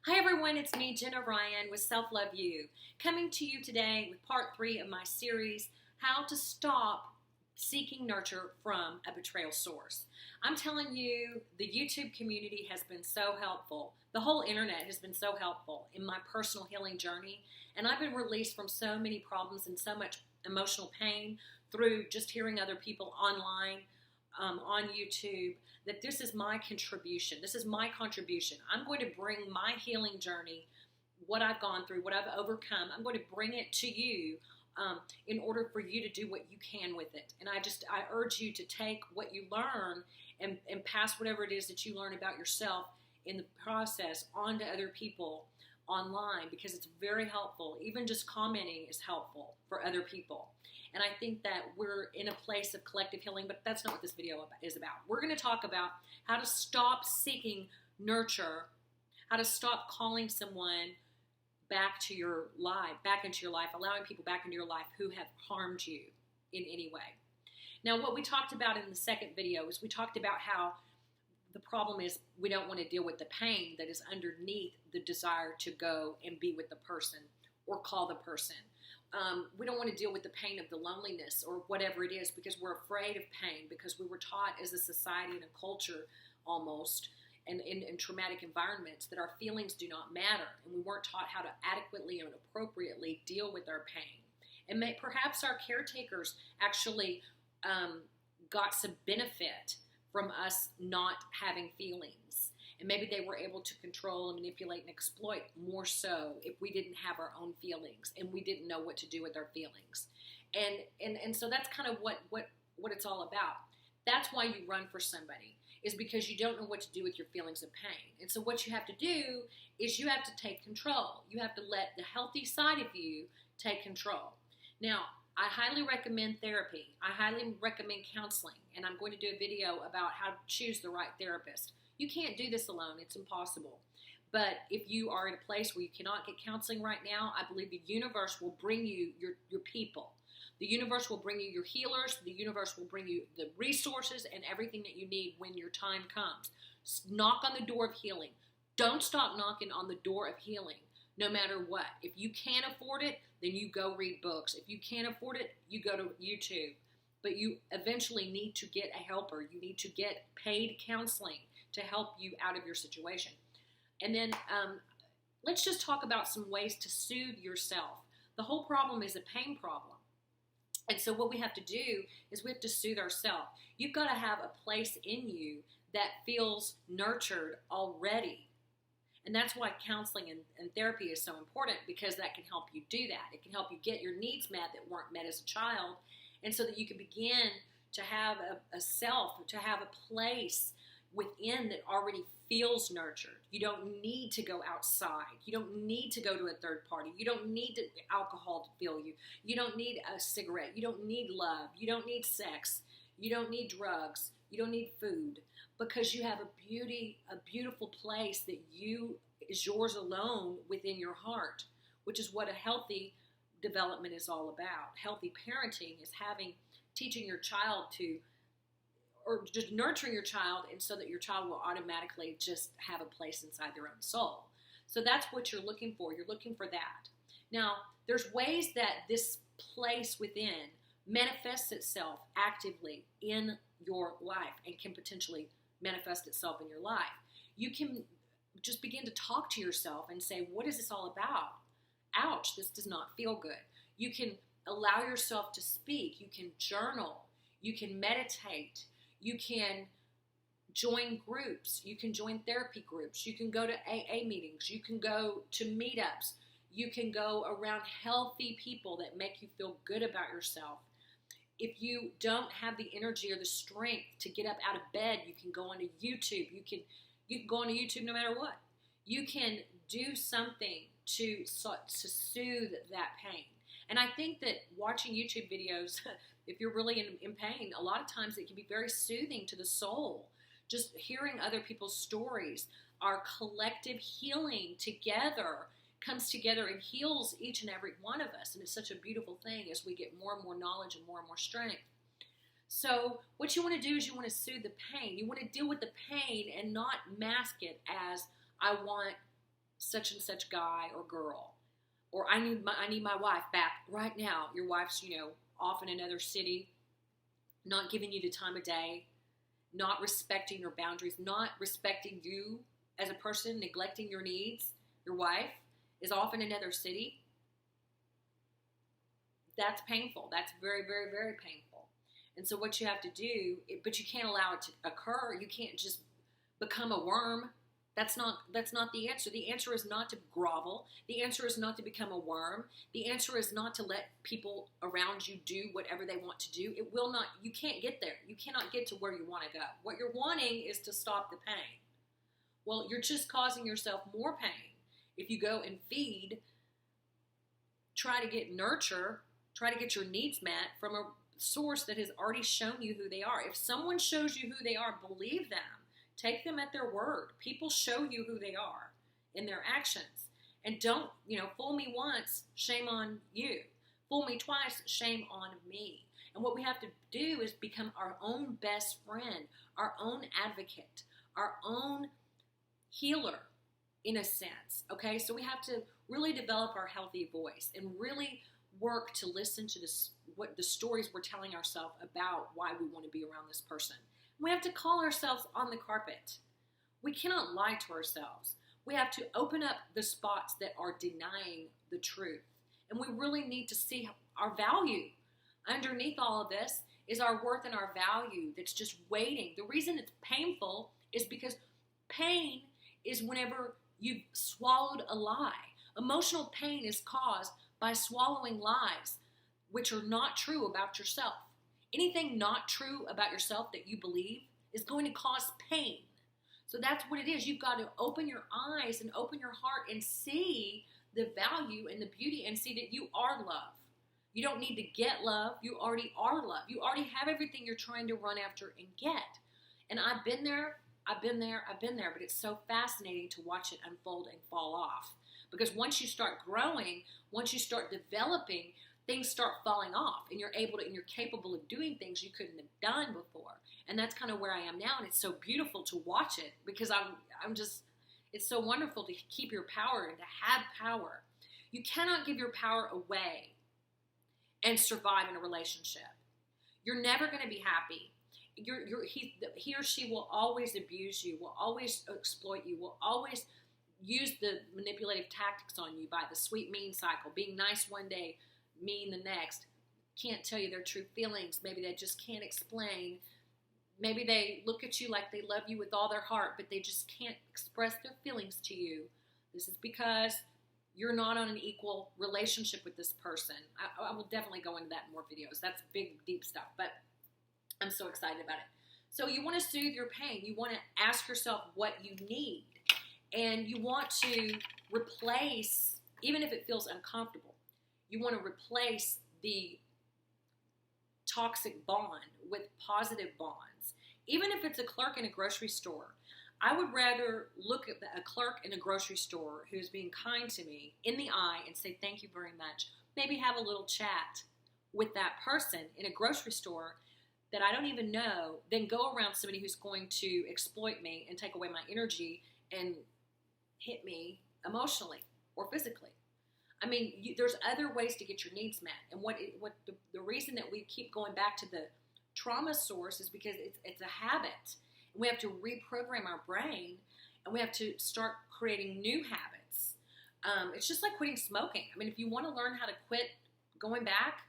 Hi everyone, it's me, Jenna Ryan with Self Love You, coming to you today with part 3 of my series, How to Stop Seeking Nurture from a Betrayal Source. I'm telling you, the YouTube community has been so helpful. The whole internet has been so helpful in my personal healing journey, and I've been released from so many problems and so much emotional pain through just hearing other people online, on YouTube, that this is my contribution. This is my contribution. I'm going to bring my healing journey, what I've gone through, what I've overcome. I'm going to bring it to you in order for you to do what you can with it. And I urge you to take what you learn and pass whatever it is that you learn about yourself in the process on to other people online, because it's very helpful. Even just commenting is helpful for other people. And I think that we're in a place of collective healing, but that's not what this video is about. We're going to talk about how to stop seeking nurture, how to stop calling someone back into your life, allowing people back into your life who have harmed you in any way. Now, what we talked about in the second video is we talked about how the problem is we don't want to deal with the pain that is underneath the desire to go and be with the person or call the person. We don't want to deal with the pain of the loneliness or whatever it is, because we're afraid of pain, because we were taught as a society and a culture almost, and in traumatic environments, that our feelings do not matter, and we weren't taught how to adequately and appropriately deal with our pain. And perhaps our caretakers actually got some benefit from us not having feelings. And maybe they were able to control and manipulate and exploit more so if we didn't have our own feelings and we didn't know what to do with our feelings. And so that's kind of what it's all about. That's why you run for somebody, is because you don't know what to do with your feelings of pain. And so what you have to do is you have to take control. You have to let the healthy side of you take control. Now, I highly recommend therapy. I highly recommend counseling. And I'm going to do a video about how to choose the right therapist. You can't do this alone. It's impossible. But if you are in a place where you cannot get counseling right now, I believe the universe will bring you your people. The universe will bring you your healers. The universe will bring you the resources and everything that you need when your time comes. Knock on the door of healing. Don't stop knocking on the door of healing, no matter what. If you can't afford it, then you go read books. If you can't afford it, you go to YouTube. But you eventually need to get a helper. You need to get paid counseling to help you out of your situation. And then let's just talk about some ways to soothe yourself. The whole problem is a pain problem. And so what we have to do is we have to soothe ourselves. You've got to have a place in you that feels nurtured already. And that's why counseling and therapy is so important, because that can help you do that. It can help you get your needs met that weren't met as a child, and so that you can begin to have a self, to have a place within that already feels nurtured. You don't need to go outside. You don't need to go to a third party. You don't need alcohol to fill you. You don't need a cigarette. You don't need love. You don't need sex. You don't need drugs. You don't need food, because you have a beautiful place that is yours alone within your heart, which is what a healthy development is all about. Healthy parenting is teaching your child or just nurturing your child, and so that your child will automatically just have a place inside their own soul. So that's what you're looking for. You're looking for that. Now, there's ways that this place within manifests itself actively in your life and can potentially manifest itself in your life. You can just begin to talk to yourself and say, what is this all about? Ouch, this does not feel good. You can allow yourself to speak. You can journal. You can meditate. You can join groups. You can join therapy groups. You can go to AA meetings. You can go to meetups. You can go around healthy people that make you feel good about yourself. If you don't have the energy or the strength to get up out of bed, you can go onto YouTube. You can go onto YouTube no matter what. You can do something to soothe that pain. And I think that watching YouTube videos, if you're really in pain, a lot of times it can be very soothing to the soul. Just hearing other people's stories, our collective healing together comes together and heals each and every one of us. And it's such a beautiful thing as we get more and more knowledge and more strength. So what you want to do is you want to soothe the pain. You want to deal with the pain and not mask it as I want such and such guy or girl, or I need my wife back right now. Your wife's, off in another city, not giving you the time of day, not respecting your boundaries, not respecting you as a person, neglecting your needs. Your wife is off in another city. That's painful. That's very, very, very painful. And so what you have to do, but you can't allow it to occur. You can't just become a worm. That's not the answer. The answer is not to grovel. The answer is not to become a worm. The answer is not to let people around you do whatever they want to do. It will not, you can't get there. You cannot get to where you want to go. What you're wanting is to stop the pain. Well, you're just causing yourself more pain. If you go and feed, try to get nurture, try to get your needs met from a source that has already shown you who they are. If someone shows you who they are, believe them. Take them at their word. People show you who they are in their actions. And don't, fool me once, shame on you. Fool me twice, shame on me. And what we have to do is become our own best friend, our own advocate, our own healer, in a sense. Okay, so we have to really develop our healthy voice and really work to listen to what the stories we're telling ourselves about why we want to be around this person. We have to call ourselves on the carpet. We cannot lie to ourselves. We have to open up the spots that are denying the truth. And we really need to see our value. Underneath all of this is our worth and our value that's just waiting. The reason it's painful is because pain is whenever you've swallowed a lie. Emotional pain is caused by swallowing lies which are not true about yourself. Anything not true about yourself that you believe is going to cause pain. So that's what it is. You've got to open your eyes and open your heart and see the value and the beauty and see that you are love. You don't need to get love. You already are love. You already have everything you're trying to run after and get. And I've been there, but it's so fascinating to watch it unfold and fall off. Because once you start growing, once you start developing, things start falling off, and you're capable of doing things you couldn't have done before. And that's kind of where I am now, and it's so beautiful to watch it because it's so wonderful to keep your power and to have power. You cannot give your power away and survive in a relationship. You're never going to be happy. He or she will always abuse you, will always exploit you, will always use the manipulative tactics on you by the sweet mean cycle, being nice one day, mean the next, can't tell you their true feelings. Maybe they just can't explain. Maybe they look at you like they love you with all their heart, but they just can't express their feelings to you. This is because you're not on an equal relationship with this person. I will definitely go into that in more videos. That's big, deep stuff, but I'm so excited about it. So you want to soothe your pain. You want to ask yourself what you need, and you want to replace, even if it feels uncomfortable, you want to replace the toxic bond with positive bonds. Even if it's a clerk in a grocery store, I would rather look at a clerk in a grocery store who's being kind to me in the eye and say, thank you very much. Maybe have a little chat with that person in a grocery store that I don't even know, then go around somebody who's going to exploit me and take away my energy and hit me emotionally or physically. I mean, there's other ways to get your needs met. And the reason that we keep going back to the trauma source is because it's a habit. And we have to reprogram our brain, and we have to start creating new habits. It's just like quitting smoking. I mean, if you want to learn how to quit going back,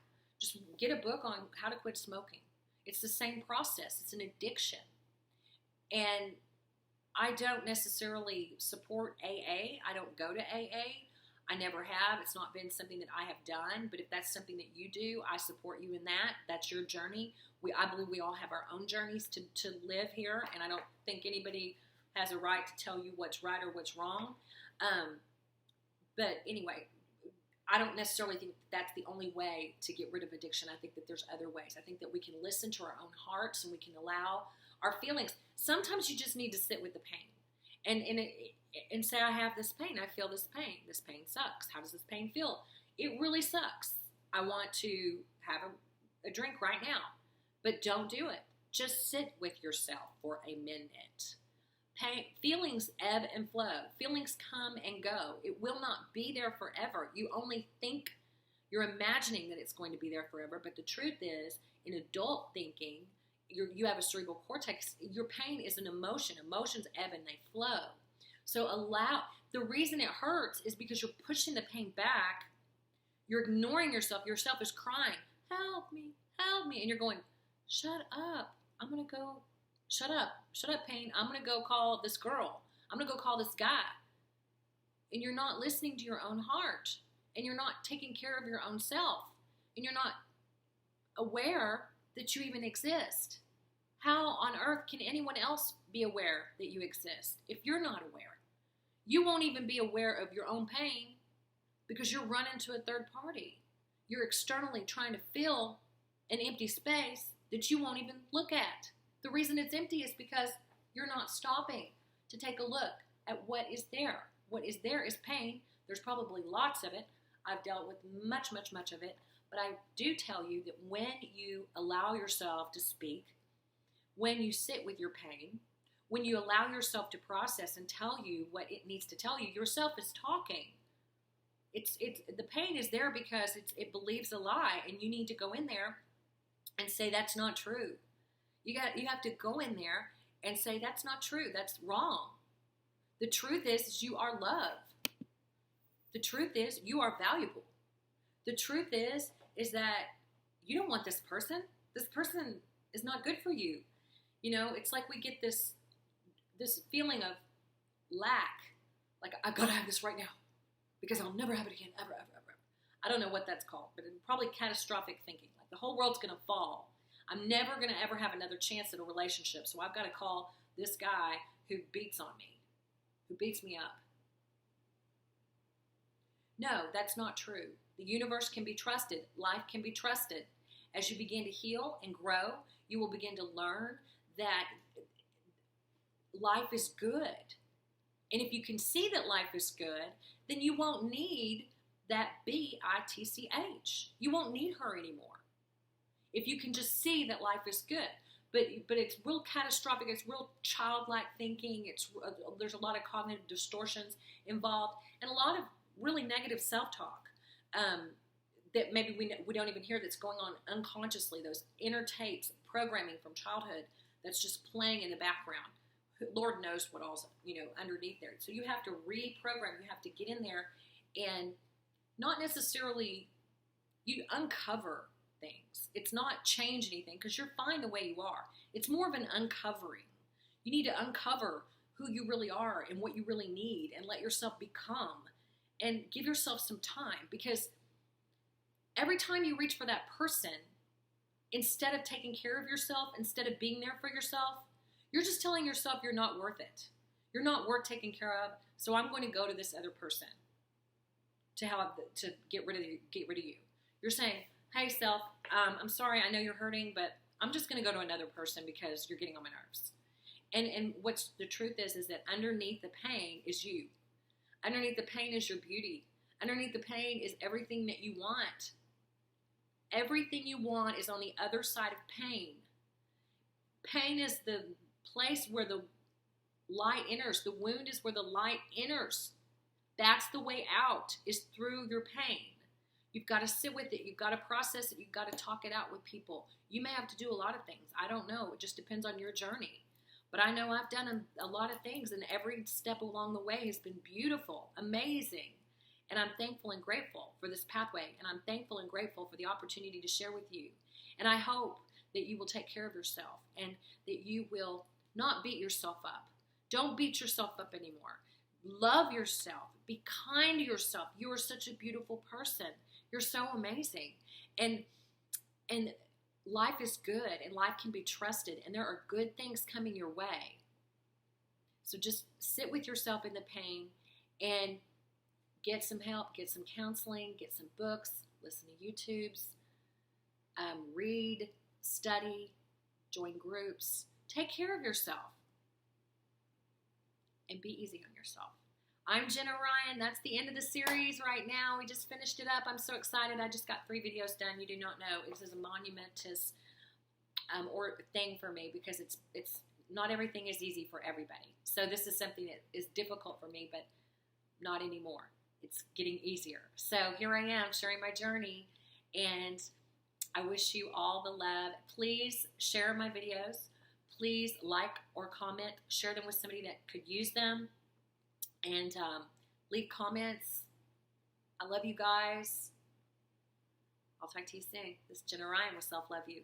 just get a book on how to quit smoking. It's the same process. It's an addiction. And I don't necessarily support AA. I don't go to AA. I never have. It's not been something that I have done, but if that's something that you do, I support you in that. That's your journey. I believe we all have our own journeys to live here, and I don't think anybody has a right to tell you what's right or what's wrong. But anyway, I don't necessarily think that's the only way to get rid of addiction. I think that there's other ways. I think that we can listen to our own hearts and we can allow our feelings. Sometimes you just need to sit with the pain and say, I have this pain. I feel this pain. This pain sucks. How does this pain feel? It really sucks. I want to have a drink right now. But don't do it. Just sit with yourself for a minute. Feelings ebb and flow. Feelings come and go. It will not be there forever. You only think, you're imagining that it's going to be there forever, but the truth is, in adult thinking, you have a cerebral cortex. Your pain is an emotion. Emotions ebb and they flow. So the reason it hurts is because you're pushing the pain back. You're ignoring yourself. Yourself is crying, help me, and you're going, shut up. Shut up, pain. I'm going to go call this girl. I'm going to go call this guy. And you're not listening to your own heart. And you're not taking care of your own self. And you're not aware that you even exist. How on earth can anyone else be aware that you exist if you're not aware? You won't even be aware of your own pain because you're running to a third party. You're externally trying to fill an empty space that you won't even look at. The reason it's empty is because you're not stopping to take a look at what is there. What is there is pain. There's probably lots of it. I've dealt with much of it. But I do tell you that when you allow yourself to speak, when you sit with your pain, when you allow yourself to process and tell you what it needs to tell you, yourself is talking. The pain is there because it believes a lie, and you need to go in there and say that's not true. You have to go in there and say that's not true. That's wrong. The truth is you are loved. The truth is you are valuable. The truth is that you don't want this person. This person is not good for you. You know, it's like we get this feeling of lack. Like, I've got to have this right now because I'll never have it again, ever. I don't know what that's called, but it's probably catastrophic thinking. Like the whole world's going to fall. I'm never going to ever have another chance at a relationship, so I've got to call this guy who beats on me, who beats me up. No, that's not true. The universe can be trusted. Life can be trusted. As you begin to heal and grow, you will begin to learn that life is good. And if you can see that life is good, then you won't need that bitch. You won't need her anymore. If you can just see that life is good. But it's real catastrophic. It's real childlike thinking. There's a lot of cognitive distortions involved and a lot of really negative self-talk that maybe we don't even hear that's going on unconsciously. Those inner tapes, programming from childhood that's just playing in the background. Lord knows what all's underneath there. So you have to reprogram. You have to get in there and not necessarily you uncover things. It's not change anything because you're fine the way you are. It's more of an uncovering. You need to uncover who you really are and what you really need and let yourself become and give yourself some time, because every time you reach for that person, instead of taking care of yourself, instead of being there for yourself, you're just telling yourself you're not worth it. You're not worth taking care of, so I'm going to go to this other person to get rid of you. You're saying, hey, self, I'm sorry, I know you're hurting, but I'm just going to go to another person because you're getting on my nerves. And what's the truth is that underneath the pain is you. Underneath the pain is your beauty. Underneath the pain is everything that you want. Everything you want is on the other side of pain. Pain is the place where the light enters. The wound is where the light enters. That's the way out, is through your pain. You've got to sit with it. You've got to process it. You've got to talk it out with people. You may have to do a lot of things. I don't know. It just depends on your journey. But I know I've done a lot of things, and every step along the way has been beautiful, amazing. And I'm thankful and grateful for this pathway, and I'm thankful and grateful for the opportunity to share with you. And I hope that you will take care of yourself and that you will not beat yourself up. Don't beat yourself up anymore. Love yourself. Be kind to yourself. You are such a beautiful person. You're so amazing. And life is good, and life can be trusted, and there are good things coming your way. So just sit with yourself in the pain and get some help, get some counseling, get some books, listen to YouTubes, read, study, join groups. Take care of yourself and be easy on yourself. I'm Jenna Ryan. That's the end of the series right now. We just finished it up. I'm so excited. I just got 3 videos done. You do not know. This is a monumentous thing for me because it's not everything is easy for everybody. So this is something that is difficult for me, but not anymore. It's getting easier. So here I am sharing my journey, and I wish you all the love. Please share my videos. Please like or comment. Share them with somebody that could use them. And leave comments. I love you guys. I'll talk to you soon. This is Jenna Ryan with Self Love You.